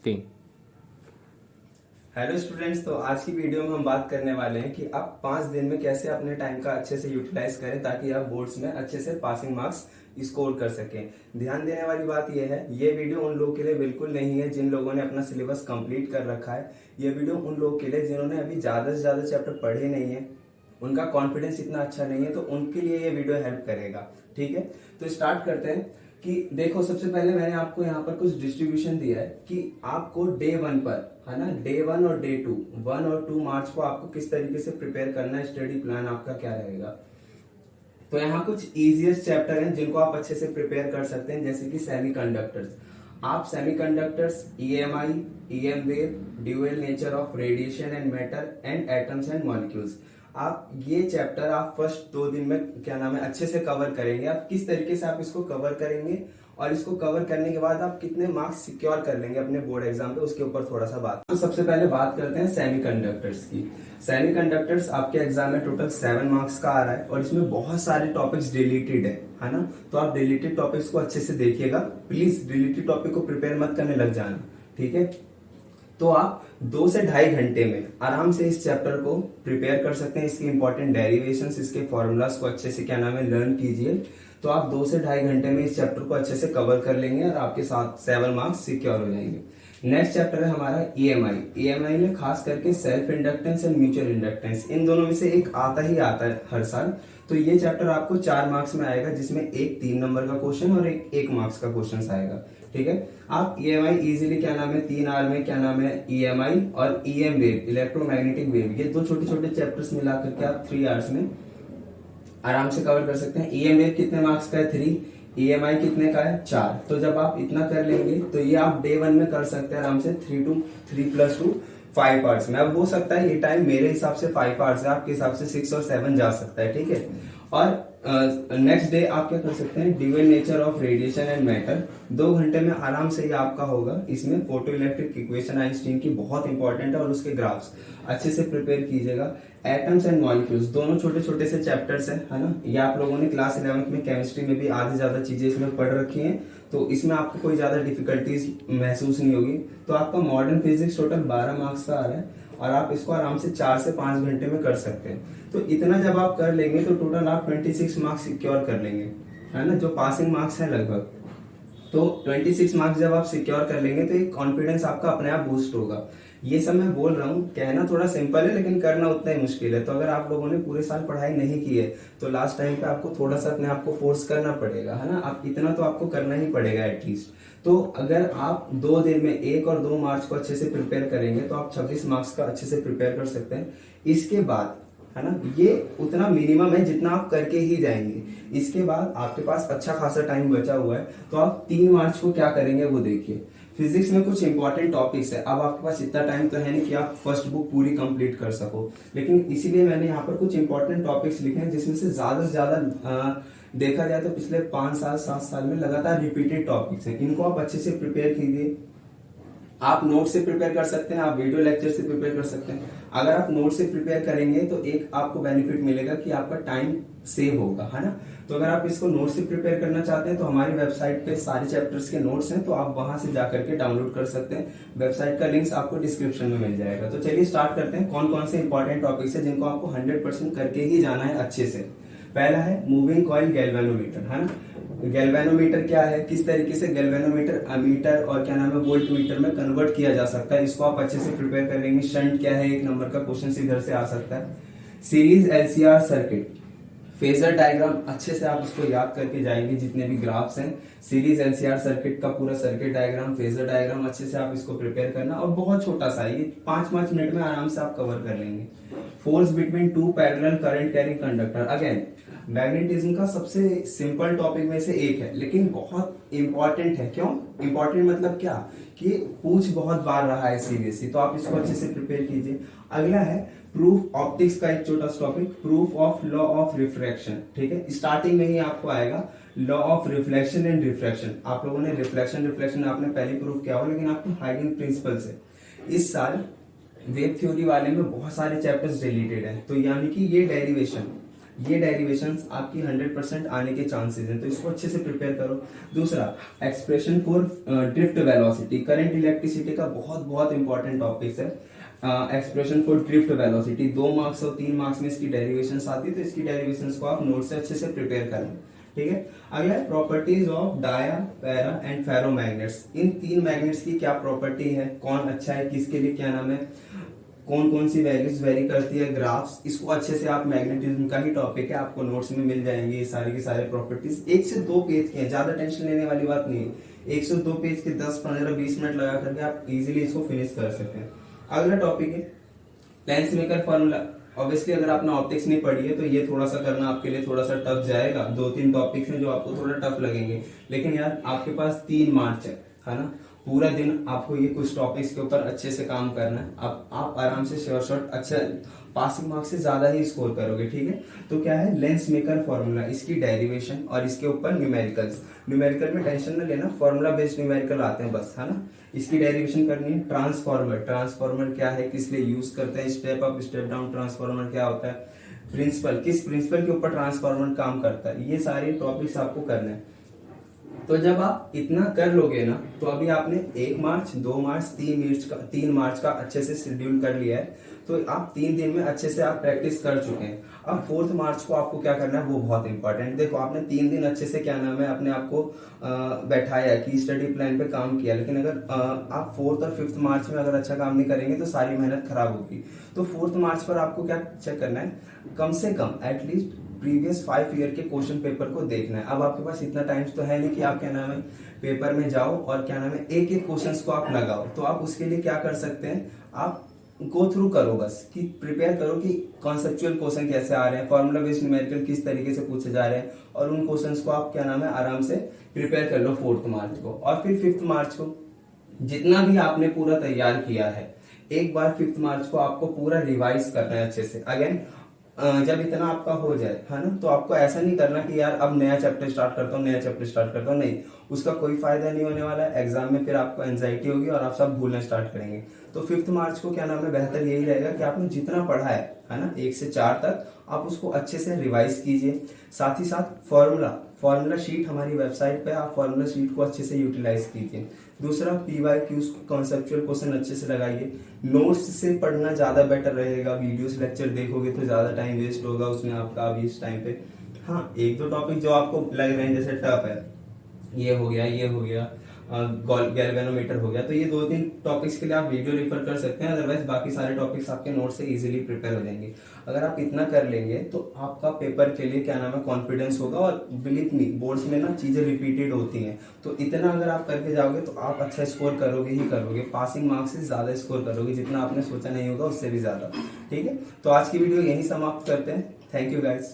Starting. Hello students, तो आज की वीडियो में हम बात करने वाले हैं कि आप 5 दिन में कैसे अपने टाइम का अच्छे से यूटिलाइज करें ताकि आप बोर्ड्स में अच्छे से पासिंग मार्क्स स्कोर कर सकें। ध्यान देने वाली बात यह है, ये वीडियो उन लोगों के लिए बिल्कुल नहीं है जिन लोगों ने अपना सिलेबस कंप्लीट कर रखा है। ये वीडियो उन लोगों के लिए जिन्होंने अभी ज्यादा से ज्यादा चैप्टर पढ़े नहीं है, उनका कॉन्फिडेंस इतना अच्छा नहीं है, तो उनके लिए ये वीडियो हेल्प करेगा। ठीक है, तो स्टार्ट करते हैं। कि देखो, सबसे पहले मैंने आपको यहाँ पर कुछ डिस्ट्रीब्यूशन दिया है कि आपको डे 1 पर, है ना, डे 1 और डे 2, 1 और 2 मार्च को आपको किस तरीके से प्रिपेयर करना है, स्टडी प्लान आपका क्या रहेगा। तो यहाँ कुछ इजिएस्ट चैप्टर हैं जिनको आप अच्छे से प्रिपेयर कर सकते हैं, जैसे कि सेमीकंडक्टर्स। आप semiconductors, EMI, EM wave, dual nature of radiation and matter and atoms and molecules, आप ये चैप्टर आप फर्स्ट 2 दिन में क्या नाम है अच्छे से कवर करेंगे। आप किस तरीके से आप इसको कवर करेंगे और इसको कवर करने के बाद आप कितने मार्क्स सिक्योर कर लेंगे अपने बोर्ड एग्जाम पे, उसके ऊपर थोड़ा सा बात। तो सबसे पहले बात करते हैं सेमीकंडक्टर्स की। सेमीकंडक्टर्स आपके एग्जाम में टोटल 7 मार्क्स का आ रहा है और इसमें बहुत सारे टॉपिक्स डिलीटेड है ना। तो आप डिलीटेड टॉपिक्स को अच्छे से देखिएगा, प्लीज डिलीटेड टॉपिक को प्रिपेयर मत करने लग जाना, ठीक है। तो आप 2 से 2.5 घंटे में आराम से इस चैप्टर को प्रिपेयर कर सकते हैं। इसके इंपॉर्टेंट डेरिवेशंस, इसके फॉर्मूलाज को अच्छे से क्या नाम है लर्न कीजिए। तो आप 2 से 2.5 घंटे में इस चैप्टर को अच्छे से कवर कर लेंगे और आपके साथ 7 मार्क्स सिक्योर हो जाएंगे। नेक्स्ट चैप्टर है हमारा ईएमआई। ईएमआई में खास करके self inductance and mutual inductance, इन दोनों में से एक आता ही आता है हर साल। तो ये चैप्टर आपको 4 मार्क्स में आएगा, जिसमें एक 3 नंबर का क्वेश्चन और एक 1 मार्क्स का क्वेश्चन आएगा, ठीक है। आप ईएमआई इजीली क्या नाम है 3 आवर में क्या नाम है ईएमआई और ईएम वेव, इलेक्ट्रोमैग्नेटिक वेव, ये 2 छोटे छोटे चैप्टर्स मिला करके आप 3 आवर्स में आराम से कवर कर सकते हैं। ईएम वेव कितने मार्क्स का है 3, ईएमआई कितने का है 4। तो जब आप इतना कर लेंगे तो ये आप डे 1 में कर सकते हैं आराम से 3 + 2 5 आवर्स में। अब हो सकता है ये टाइम मेरे हिसाब से 5 आवर्स है, आपके हिसाब से 6 और 7 जा सकता है, ठीक है। और नेक्स्ट डे आप क्या कर सकते हैं, dual nature of radiation and matter, 2 घंटे में आराम से ये आपका होगा। इसमें फोटो इलेक्ट्रिक इक्वेशन आइंस्टीन की बहुत इंपॉर्टेंट है और उसके ग्राफ्स अच्छे से प्रिपेयर कीजिएगा। एटम्स एंड मॉलिक्यूल्स, दोनों छोटे छोटे से चैप्टर्स हैं, है ना। ये आप लोगों ने क्लास 11th में केमिस्ट्री में भी आधी ज्यादा चीजें इसमें पढ़ रखी हैं, तो इसमें आपको कोई ज्यादा डिफिकल्टीज महसूस नहीं होगी। तो आपका मॉडर्न फिजिक्स टोटल 12 मार्क्स का आ रहा है और आप इसको आराम से 4 से 5 घंटे में कर सकते हैं। तो इतना जब आप कर लेंगे तो टोटल आप 26 मार्क्स सिक्योर कर लेंगे, है ना, जो पासिंग मार्क्स है लगभग। तो 26 मार्क्स जब आप सिक्योर कर लेंगे तो एक कॉन्फिडेंस आपका अपने आप बूस्ट होगा। ये सब मैं बोल रहा हूँ, कहना थोड़ा सिंपल है लेकिन करना उतना ही मुश्किल है। तो अगर आप लोगों ने पूरे साल पढ़ाई नहीं की है तो लास्ट टाइम पे आपको थोड़ा सा अपने आप को फोर्स करना पड़ेगा, है ना। आप इतना तो आपको करना ही पड़ेगा एटलीस्ट। तो अगर आप 2 दिन में 1 और 2 मार्च को अच्छे से प्रिपेयर करेंगे तो आप 26 मार्क्स का अच्छे से प्रिपेयर कर सकते हैं। इसके बाद, है ना, ये उतना मिनिमम है जितना आप करके ही जाएंगे। इसके बाद आपके पास अच्छा खासा टाइम बचा हुआ है, तो आप 3 मार्च को क्या करेंगे वो देखिए। फिजिक्स में कुछ इंपॉर्टेंट टॉपिक्स है। अब आपके पास इतना टाइम तो है नहीं कि आप फर्स्ट बुक पूरी कंप्लीट कर सको, लेकिन इसीलिए मैंने यहाँ पर कुछ इंपॉर्टेंट टॉपिक्स लिखे हैं जिसमें से ज्यादा देखा जाए तो पिछले 5 साल 7 साल में लगातार रिपीटेड टॉपिक्स हैं। इनको आप अच्छे से प्रिपेयर कीजिए। आप नोट से प्रिपेयर कर सकते हैं, आप वीडियो लेक्चर से प्रिपेयर कर सकते हैं। अगर आप नोट से प्रिपेयर करेंगे तो एक आपको बेनिफिट मिलेगा कि आपका टाइम सेव होगा, है ना। तो अगर आप इसको नोट से प्रिपेयर करना चाहते हैं तो हमारी वेबसाइट पे सारे चैप्टर्स के नोट्स हैं, तो आप वहां से जाकर के डाउनलोड कर सकते हैं। वेबसाइट का लिंक्स आपको डिस्क्रिप्शन में मिल जाएगा। तो चलिए स्टार्ट करते हैं। कौन कौन से इंपॉर्टेंट टॉपिक्स है जिनको आपको 100% करके ही जाना है अच्छे से। पहला है मूविंग कॉइल गैल्वेनोमीटर, है ना। गैल्वेनोमीटर क्या है, किस तरीके से गैल्वेनोमीटर अमीटर और क्या नाम है वोल्ट मीटर में कन्वर्ट किया जा सकता है, इसको आप अच्छे से प्रिपेयर कर लेंगे। शंट क्या है, 1 नंबर का क्वेश्चन इधर से आ सकता है। Series LCR circuit, phasor diagram अच्छे से आप इसको याद करके जाएंगे, जितने भी ग्राफ्स हैं। सीरीज एलसीआर सर्किट का पूरा सर्किट डायग्राम, फेजर डायग्राम अच्छे से आप इसको प्रिपेयर करना, और बहुत छोटा सा ये 5 मिनट में आराम से आप कवर कर लेंगे। Force between 2 parallel current carrying conductor, again magnetism का सबसे सिंपल टॉपिक में से एक है लेकिन बहुत इंपॉर्टेंट है। क्यों इंपॉर्टेंट, मतलब क्या कि पूछ बहुत बार रहा है सीरियसली, तो आप इसको अच्छे से प्रिपेयर कीजिए। अगला है प्रूफ ऑप्टिक्स का एक छोटा सा topic, proof of law of refraction, ठीक है। स्टार्टिंग में ही आपको आएगा law of reflection and refraction. आप लोगों ने रिफ्लेक्शन आपने पहले प्रूफ किया हो, लेकिन आपको हाइगन प्रिंसिपल से इस साल वेव थ्योरी वाले में बहुत सारे चैप्टर्स डिलीटेड हैं, तो यानी कि ये डेरिवेशन ये डेरिवेशंस आपकी 100% आने के चांसेस हैं, तो इसको अच्छे से प्रिपेयर करो। दूसरा, expression for drift velocity, current electricity का बहुत बहुत इंपॉर्टेंट टॉपिक है। Expression for drift velocity 2 marks और 3 मार्क्स में इसकी डेरिवेशंस आती है, तो इसकी डेरिवेशंस को आप नोट से अच्छे से प्रिपेयर करें। ठीक है। अगला है properties of dia, para and ferromagnets. इन 3 मैग्नेट्स की क्या प्रॉपर्टी है, कौन अच्छा है, किसके लिए क्या नाम है, कौन कौन सी वैल्यूज वेरी करती है, ग्राफ्स, इसको अच्छे से आप, मैग्नेटिज्म का ही टॉपिक है, आपको नोट्स में मिल जाएंगे ये सारे के सारे प्रॉपर्टीज। 1 से 2 पेज के हैं, ज्यादा टेंशन लेने वाली बात नहीं है। 1 से 2 पेज के 10, 15, 20 मिनट लगा करके आप इजीली इसको फिनिश कर सकते हैं। अगला टॉपिक है लेंस मेकर फॉर्मूला। ऑब्वियसली अगर आपने ऑप्टिक्स नहीं पढ़ी है तो ये थोड़ा सा करना आपके लिए थोड़ा सा टफ जाएगा। 2-3 टॉपिक्स हैं जो आपको थोड़ा टफ लगेंगे, लेकिन यार आपके पास 3 मार्च है ना, पूरा दिन आपको ये कुछ टॉपिक्स के ऊपर अच्छे से काम करना है। आप आराम से श्योर शॉट अच्छा पासिंग मार्क्स से ज्यादा ही स्कोर करोगे। ठीक है। तो क्या है लेंस मेकर फॉर्मूला, इसकी डेरिवेशन और इसके ऊपर न्यूमेरिकल्स। न्यूमेरिकल में टेंशन न लेना, फॉर्मूला बेस्ड न्यूमेरिकल आते हैं बस, है ना। इसकी डेरिवेशन करनी है। ट्रांसफॉर्मर, ट्रांसफॉर्मर क्या है, किस लिए यूज करते हैं, step up step down transformer क्या होता है, प्रिंसिपल, किस प्रिंसिपल के ऊपर ट्रांसफॉर्मर काम करता है, ये सारे टॉपिक्स आपको करने हैं। तो जब आप इतना कर लोगे ना, तो अभी आपने 1 मार्च, 2 मार्च, 3 मार्च का अच्छे से शेड्यूल कर लिया है, तो आप 3 दिन में अच्छे से आप प्रैक्टिस कर चुके हैं। अब 4th मार्च को आपको क्या करना है वो बहुत इंपॉर्टेंट। देखो आपने 3 दिन अच्छे से क्या नाम है अपने आप को बैठाया कि स्टडी प्लान पे काम किया, लेकिन अगर आप 4th और 5th मार्च में अगर अच्छा काम नहीं करेंगे तो सारी मेहनत खराब होगी। तो 4th मार्च पर आपको क्या चेक करना है, कम से कम एटलीस्ट प्रीवियस 5 ईयर के क्वेश्चन पेपर को देखना है। अब आपके पास इतना टाइम तो है नहीं कि आप क्या नाम है पेपर में जाओ और क्या नाम है एक एक क्वेश्चंस को आप लगाओ। तो आप उसके लिए क्या कर सकते हैं, आप गो थ्रू करो बस, कि प्रिपेयर करो कि कॉन्सेप्चुअल क्वेश्चन कैसे आ रहे हैं, फॉर्मूला बेस्ड न्यूमेरिकल किस तरीके से पूछे जा रहे हैं, और उन क्वेश्चंस को आप क्या नाम है आराम से प्रिपेयर कर लो 4th मार्च को। और फिर 5th मार्च को जितना भी आपने पूरा तैयार किया है, एक बार 5th मार्च को आपको पूरा रिवाइज करना है अच्छे से। अगेन जब इतना आपका हो जाए, है ना, तो आपको ऐसा नहीं करना कि यार अब नया चैप्टर स्टार्ट करता हूँ, नया चैप्टर स्टार्ट करता हूँ, नहीं, उसका कोई फायदा नहीं होने वाला है। एग्जाम में फिर आपको एंजाइटी होगी और आप सब भूलना स्टार्ट करेंगे। तो 5th मार्च को क्या नाम है बेहतर यही रहेगा कि आपने जितना पढ़ा है ना 1 से 4 तक, आप उसको अच्छे से रिवाइज कीजिए। साथ ही साथ फॉर्मूला शीट हमारी वेबसाइट पे, आप फॉर्मूला शीट को अच्छे से यूटिलाइज कीजिए। दूसरा PYQs कॉन्सेप्चुअल क्वेश्चन अच्छे से लगाइए। नोट्स से पढ़ना ज्यादा बेटर रहेगा, वीडियोस लेक्चर देखोगे तो ज्यादा टाइम वेस्ट होगा उसमें आपका अभी इस टाइम पे। हाँ, 1-2 टॉपिक जो आपको लग रहे हैं जैसे टफ है, ये हो गया गैल्वेनोमीटर हो गया, तो ये 2-3 टॉपिक्स के लिए आप वीडियो रेफर कर सकते हैं। अदरवाइज बाकी सारे टॉपिक्स आपके नोट से इजीली प्रिपेयर हो जाएंगे। अगर आप इतना कर लेंगे तो आपका पेपर के लिए क्या नाम है कॉन्फिडेंस होगा। और बिलीव मी, बोर्ड्स में ना चीजें रिपीटेड होती हैं, तो इतना अगर आप करके जाओगे तो आप अच्छा स्कोर करोगे ही करोगे। पासिंग मार्क्स से ज्यादा स्कोर करोगे, जितना आपने सोचा नहीं होगा उससे भी ज्यादा। ठीक है, तो आज की वीडियो यही समाप्त करते हैं। Thank you guys.